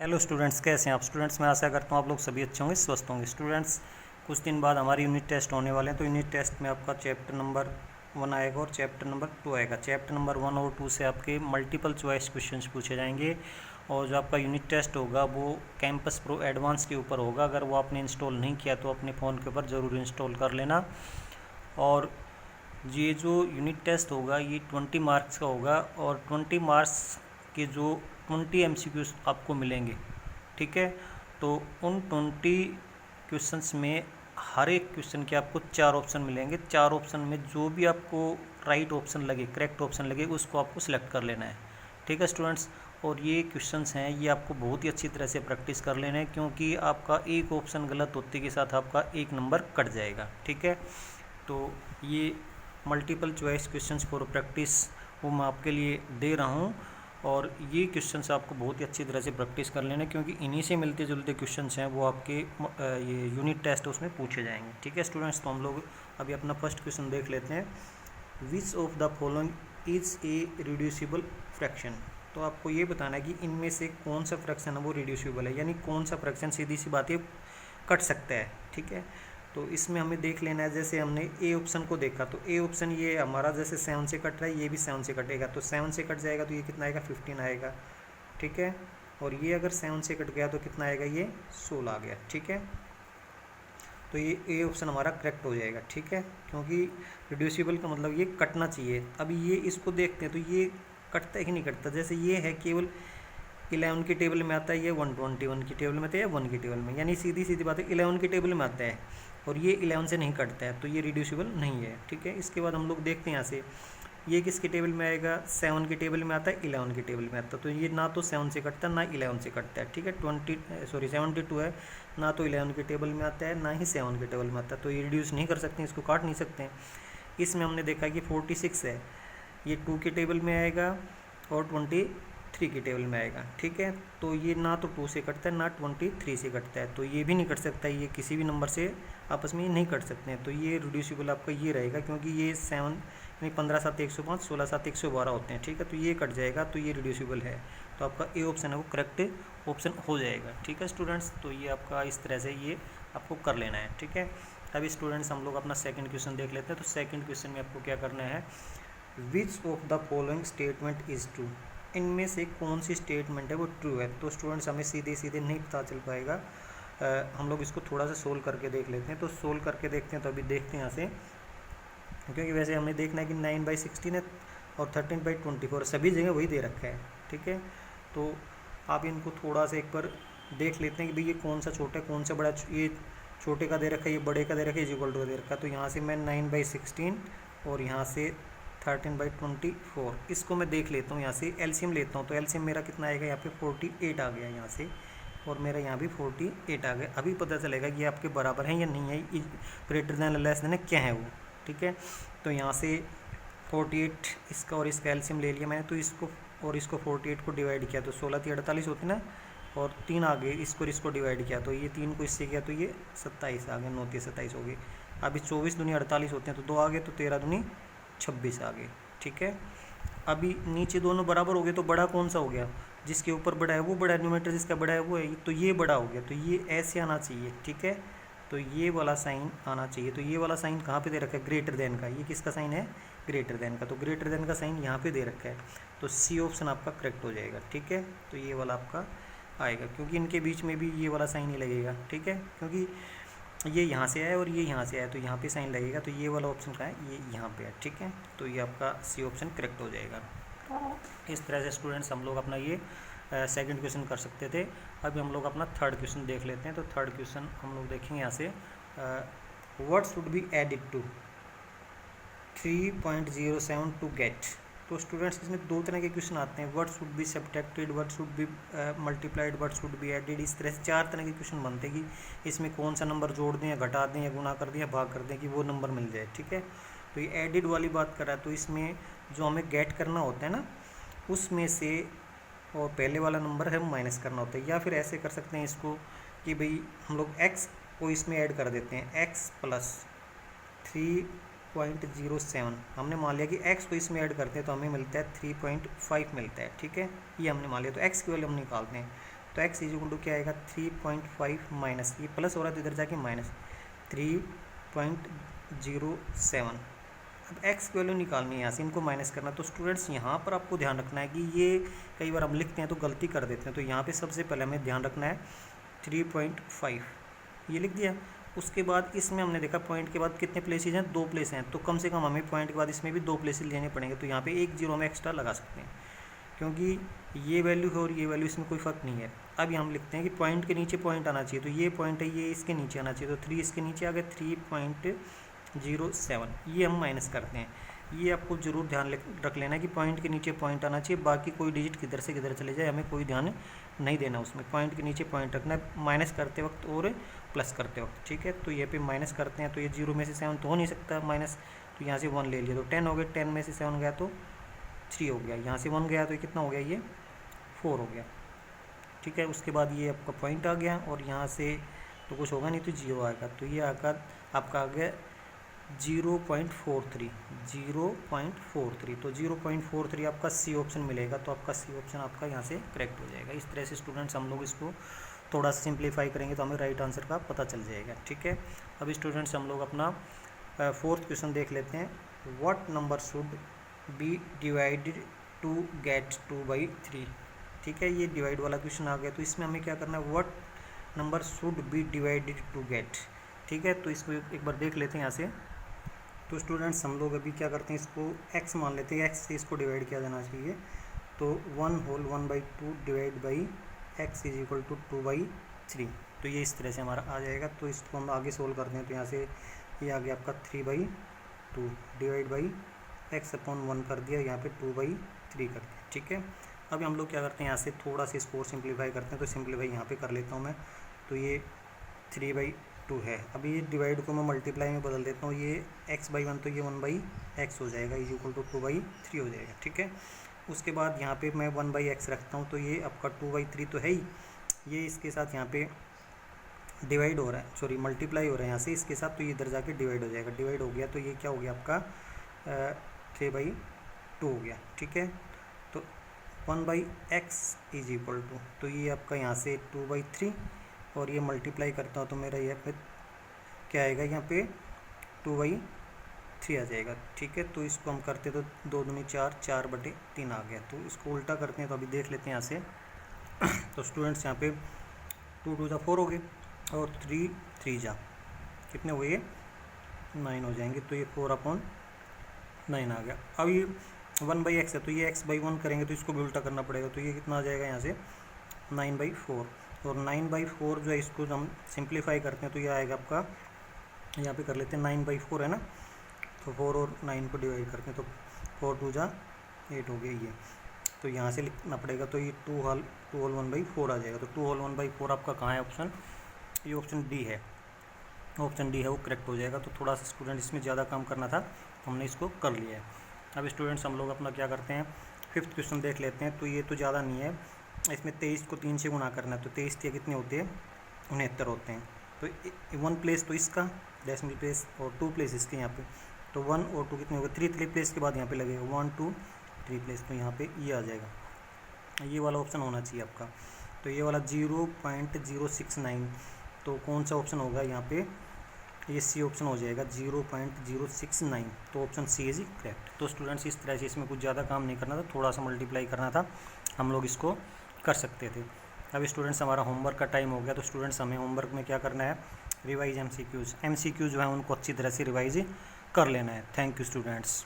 Hello students, कैसे हैं आप स्टूडेंट्स। मैं आशा करता हूँ आप लोग सभी अच्छे होंगे, स्वस्थ होंगे। स्टूडेंट्स, कुछ दिन बाद हमारी यूनिट टेस्ट होने वाले हैं, तो यूनिट टेस्ट में आपका चैप्टर नंबर 1 आएगा और चैप्टर नंबर 2 आएगा। चैप्टर नंबर 1 और 2 से आपके मल्टीपल चॉइस क्वेश्चंस पूछे जाएंगे और जो आपका यूनिट टेस्ट होगा वो कैंपस प्रो एडवांस के ऊपर होगा। अगर वो आपने इंस्टॉल नहीं किया तो अपने फ़ोन के ऊपर ज़रूर इंस्टॉल कर लेना। और ये जो यूनिट टेस्ट होगा ये 20 मार्क्स का होगा और 20 मार्क्स के जो 20 MCQs आपको मिलेंगे, ठीक है। तो उन 20 क्वेश्चंस में हर एक क्वेश्चन के आपको 4 ऑप्शन मिलेंगे। 4 ऑप्शन में जो भी आपको राइट ऑप्शन लगे, करेक्ट ऑप्शन लगे, उसको आपको सिलेक्ट कर लेना है, ठीक है स्टूडेंट्स। और ये क्वेश्चंस हैं, ये आपको बहुत ही अच्छी तरह से प्रैक्टिस कर लेना है, क्योंकि आपका एक ऑप्शन गलत होते के साथ आपका एक नंबर कट जाएगा, ठीक है। तो ये multiple choice questions for practice वो मैं आपके लिए दे रहा हूँ और ये क्वेश्चंस आपको बहुत ही अच्छी तरह से प्रैक्टिस कर लेना, क्योंकि इन्हीं से मिलते जुलते क्वेश्चंस हैं वो आपके ये यूनिट टेस्ट उसमें पूछे जाएंगे, ठीक है स्टूडेंट्स। तो हम लोग अभी अपना फर्स्ट क्वेश्चन देख लेते हैं। Which of the following is a reducible fraction. तो आपको ये बताना है कि इनमें से कौन सा फ्रैक्शन है वो रिड्यूसिबल है, यानी कौन सा फ्रैक्शन सीधी सी बात है कट सकता है, ठीक है। तो इसमें हमें देख लेना है, जैसे हमने ए ऑप्शन को देखा तो ए ऑप्शन ये हमारा जैसे 7 से कट रहा है, ये भी 7 से कटेगा, तो 7 से कट जाएगा तो ये कितना आएगा 15 आएगा, ठीक है। और ये अगर 7 से कट गया तो कितना आएगा, ये 16 आ गया, ठीक है। तो ये ए ऑप्शन हमारा करेक्ट हो जाएगा, ठीक है, क्योंकि रिड्यूसिबल का मतलब ये कटना चाहिए। अभी ये इसको देखते हैं तो ये कटता ही नहीं कटता, जैसे ये है केवल 11 की टेबल में आता है, ये 121 की टेबल में आता है या 1 की टेबल में, यानी सीधी सीधी बात है 11 की टेबल में आता है और ये 11 से नहीं कटता है, तो ये रिड्यूसिबल नहीं है, ठीक है। इसके बाद हम लोग देखते हैं यहाँ से ये किसकी टेबल में आएगा, 7 की टेबल में आता है, 11 की टेबल में आता है, तो ये ना तो 7 से कटता है ना 11 से कटता है, ठीक है। 72 है, ना तो 11 की टेबल में आता है ना ही 7 की टेबल में आता है, तो ये रिड्यूस नहीं कर सकते, इसको काट नहीं सकते हैं। इसमें हमने देखा कि 46 है, ये 2 की टेबल में आएगा और 23 की टेबल में आएगा, ठीक है। तो ये ना तो 2 से कटता है ना 23 से कटता है, तो ये भी नहीं कट सकता, ये किसी भी नंबर से आपस में नहीं कट सकते हैं, तो ये रिड्यूसिबल आपका ये रहेगा, क्योंकि ये 7 यानी 15 7 105, 16 7 112 होते हैं, ठीक है। तो ये कट जाएगा, तो ये रिड्यूसिबल है, तो आपका ए ऑप्शन है वो करेक्ट ऑप्शन हो जाएगा, ठीक है स्टूडेंट्स। तो ये आपका इस तरह से ये आपको कर लेना है, ठीक है। अभी स्टूडेंट्स हम लोग अपना सेकंड क्वेश्चन देख लेते हैं। तो सेकंड क्वेश्चन में आपको क्या करना है, which of the following statement is true. इनमें से कौन सी स्टेटमेंट है वो ट्रू है। तो स्टूडेंट्स हमें सीधे सीधे नहीं पता चल पाएगा, हम लोग इसको थोड़ा सा सोल्व करके देख लेते हैं। तो सोल्व करके देखते हैं, तो अभी देखते हैं यहाँ से, क्योंकि वैसे हमें देखना है कि 9/16 है और 13/24 सभी जगह वही दे रखा है, ठीक है। तो आप इनको थोड़ा सा एक बार देख लेते हैं कि भाई ये कौन सा छोटा है कौन सा बड़ा, ये छोटे का दे रखा है ये बड़े का दे रखा है, इक्वल टू का दे रखा है। तो यहाँ से मैं 9/16 और यहाँ से 13/24 इसको मैं देख लेता हूँ, यहाँ से एलसीएम लेता हूँ। तो एलसीएम मेरा कितना आएगा, यहाँ पे 48 आ गया यहाँ से, और मेरा यहाँ भी 48 आ गया। अभी पता चलेगा कि ये आपके बराबर हैं या नहीं है, ग्रेटर देन लेस देन क्या है वो, ठीक है। तो यहाँ से 48 इसका और इसका एलसीएम ले लिया मैंने, तो इसको और इसको 48 को डिवाइड किया तो 16 3 48 होती ना, और 3 आ गए, इसको और इसको डिवाइड किया तो ये 3 को इससे किया तो ये 27 आ गए, 9 3 27 हो गए। अभी 24 दूनी 48 होते हैं तो 2 आ गए, तो 13 दूनी 26 आ गए, ठीक है। अभी नीचे दोनों बराबर हो गए, तो बड़ा कौन सा हो गया, जिसके ऊपर बड़ा है वो बड़ा, न्यूमरेटर जिसका बड़ा है वो है, तो ये बड़ा हो गया, तो ये ऐसे आना चाहिए, ठीक है। तो ये वाला साइन आना चाहिए। तो ये वाला साइन कहाँ पे दे रखा है, ग्रेटर देन का, ये किसका साइन है, ग्रेटर देन का, तो ग्रेटर देन का साइन यहाँ पे दे रखा है, तो सी ऑप्शन आपका करेक्ट हो जाएगा, ठीक है। तो ये वाला आपका आएगा, क्योंकि इनके बीच में भी ये वाला साइन ही लगेगा, ठीक है, क्योंकि ये यहाँ से आया और ये यहाँ से आया, तो यहाँ पे साइन लगेगा, तो ये वाला ऑप्शन का है, ये यहाँ पे है, ठीक है। तो ये आपका सी ऑप्शन करेक्ट हो जाएगा। इस तरह से स्टूडेंट्स हम लोग अपना ये सेकंड क्वेश्चन कर सकते थे। अभी हम लोग अपना थर्ड क्वेश्चन देख लेते हैं। तो थर्ड क्वेश्चन हम लोग देखेंगे यहाँ से, what should be added to 3.07 to get. तो स्टूडेंट्स इसमें दो तरह के क्वेश्चन आते हैं, what should be subtracted, what should be multiplied, what should be added. इस तरह से 4 तरह के क्वेश्चन बनते हैं कि इसमें कौन सा नंबर जोड़ दें या घटा दें या गुना कर दें या भाग कर दें कि वो नंबर मिल जाए, ठीक है। तो ये एडिड वाली बात कर रहा है, तो इसमें जो हमें गेट करना होता है ना, उसमें से और पहले वाला नंबर है माइनस करना होता है, या फिर ऐसे कर सकते हैं इसको कि भाई हम लोग x को इसमें ऐड कर देते हैं, x प्लस 3.07। हमने मान लिया कि x को इसमें ऐड करते हैं तो हमें मिलता है 3.5 मिलता है, ठीक है। ये हमने मान लिया, तो x की वैल्यू हम निकालते हैं, तो x इज इक्वल टू क्या आएगा 3.5 माइनस, ये प्लस हो रहा है तो इधर जाके माइनस 3.07। अब x की वैल्यू निकालनी है यहाँ से, इनको माइनस करना। तो स्टूडेंट्स यहाँ पर आपको ध्यान रखना है कि ये कई बार हम लिखते हैं तो गलती कर देते हैं, तो यहाँ पे सबसे पहले हमें ध्यान रखना है 3.5 ये लिख दिया। उसके बाद इसमें हमने देखा पॉइंट के बाद कितने प्लेसेज हैं, 2 प्लेस हैं, तो कम से कम हमें पॉइंट के बाद इसमें भी 2 प्लेसेज लेने पड़ेंगे। तो यहाँ पे एक जीरो हम एक्स्ट्रा लगा सकते हैं, क्योंकि ये वैल्यू है और ये वैल्यू, इसमें कोई फ़र्क नहीं है। अब हम लिखते हैं कि पॉइंट के नीचे पॉइंट आना चाहिए, तो ये पॉइंट है, ये इसके नीचे आना चाहिए, तो 3 इसके नीचे आ गया 3.07, ये हम माइनस करते हैं। ये आपको जरूर ध्यान रख लेना है कि पॉइंट के नीचे पॉइंट आना चाहिए, बाकी कोई डिजिट किधर से किधर चले जाए हमें कोई ध्यान नहीं देना उसमें। पॉइंट के नीचे पॉइंट रखना है माइनस करते वक्त और प्लस करते वक्त, ठीक है। तो ये पे माइनस करते हैं, तो ये 0 में से 7 तो हो नहीं सकता माइनस, तो यहाँ से 1 ले लिया तो 10 हो गया, 10 में से 7 गया तो 3 हो गया, यहाँ से 1 गया तो कितना हो गया, ये 4 हो गया, ठीक है। उसके बाद ये आपका पॉइंट आ गया और यहाँ से तो कुछ होगा नहीं तो 0 आएगा, तो ये आकर आपका आ गया 0.43, 0.43, तो 0.43 आपका सी ऑप्शन मिलेगा। तो आपका सी ऑप्शन आपका यहाँ से करेक्ट हो जाएगा। इस तरह से स्टूडेंट्स हम लोग इसको थोड़ा सा सिंप्लीफाई करेंगे तो हमें राइट आंसर का पता चल जाएगा, ठीक है। अब स्टूडेंट्स हम लोग अपना 4th क्वेश्चन देख लेते हैं। What number should be divided to get 2/3, ठीक है। ये डिवाइड वाला क्वेश्चन आ गया, तो इसमें हमें क्या करना है, what number should be divided to get, ठीक है। तो इसको एक बार देख लेते हैं यहाँ से। तो स्टूडेंट्स हम लोग अभी क्या करते हैं, इसको x मान लेते हैं, x से इसको डिवाइड किया जाना चाहिए। तो 1 whole 1/2 divide by x is equal to 2/3, तो ये इस तरह से हमारा आ जाएगा। तो इसको हम आगे सोल्व करते हैं, तो यहाँ से ये आ गया आपका 3/2 डिवाइड बाई x/1 कर दिया, यहाँ पे 2/3 कर दिया, ठीक है। अब हम लोग क्या करते हैं, यहाँ से थोड़ा सा इसको सिंप्लीफाई करते हैं, तो सिंप्लीफाई यहाँ पे कर लेता हूँ मैं। तो ये 3/2 है। अभी ये डिवाइड को मैं मल्टीप्लाई में बदल देता हूँ, ये x/1 तो ये 1/x हो जाएगा, इज इक्वल टू 2/3 हो जाएगा, ठीक है। उसके बाद यहाँ पे मैं 1/x रखता हूँ, तो ये आपका 2/3 तो है ही, ये इसके साथ यहाँ पे डिवाइड हो रहा है, सॉरी मल्टीप्लाई हो रहा है यहाँ से इसके साथ, तो ये इधर जाके डिवाइड हो जाएगा। डिवाइड हो गया तो ये क्या हो गया आपका 3/2 हो गया, ठीक है। तो 1/x इज इक्वल टू, तो ये आपका यहाँ से 2/3 और ये मल्टीप्लाई करता हूँ तो मेरा यहाँ पे क्या आएगा, यहाँ पे 2/3 आ जाएगा, ठीक है। तो इसको हम करते तो 2 दूनी 4, 4/3 आ गया। तो इसको उल्टा करते हैं, तो अभी देख लेते हैं यहाँ से। तो स्टूडेंट्स यहाँ पे 2 2 जा 4 हो गए और 3 3 जा कितने हो गए, 9 हो जाएंगे। तो ये 4/9 आ गया। अब ये 1/x है, तो ये x/1 करेंगे तो इसको भी उल्टा करना पड़ेगा, तो ये कितना आ जाएगा यहाँ से 9/4, और 9/4 जो है इसको हम सिंप्लीफाई करते हैं तो ये आएगा आपका, यहाँ पे कर लेते हैं 9/4 है ना, तो 4 और 9 को डिवाइड करते हैं, तो 4 2 जा 8 हो गया ये। तो यहाँ से लिखना पड़ेगा, तो ये 2 होल 1/4 आ जाएगा। तो 2 होल 1/4 आपका कहाँ है ऑप्शन, ये ऑप्शन डी है, ऑप्शन डी है वो करेक्ट हो जाएगा। तो थोड़ा सा स्टूडेंट इसमें ज़्यादा काम करना था, हमने इसको कर लिया है। अब स्टूडेंट्स हम लोग अपना क्या करते हैं, 5th क्वेश्चन देख लेते हैं। तो ये तो ज़्यादा नहीं है, इसमें 23 को 3 से गुणा करना है, तो 23 3 कितने होते हैं, 69 होते हैं। तो 1 प्लेस तो इसका डेसिमल प्लेस और 2 प्लेस इसके यहाँ पे, तो 1 और 2 कितने हो गए, 3 प्लेस के बाद यहाँ पे लगेगा 1 2 3 प्लेस, तो यहाँ पे ये आ जाएगा, ये वाला ऑप्शन होना चाहिए आपका। तो ये वाला 0.069, तो कौन सा ऑप्शन होगा यहाँ पे, ये सी ऑप्शन हो जाएगा 0.069, तो ऑप्शन सी इज करेक्ट। तो स्टूडेंट्स इस तरह से इसमें कुछ ज़्यादा काम नहीं करना था, थोड़ा सा मल्टीप्लाई करना था, हम लोग इसको कर सकते थे। अब स्टूडेंट्स हमारा होमवर्क का टाइम हो गया, तो स्टूडेंट्स हमें होमवर्क में क्या करना है, रिवाइज एमसीक्यूज़ जो है उनको अच्छी तरह से रिवाइज कर लेना है। Thank you students.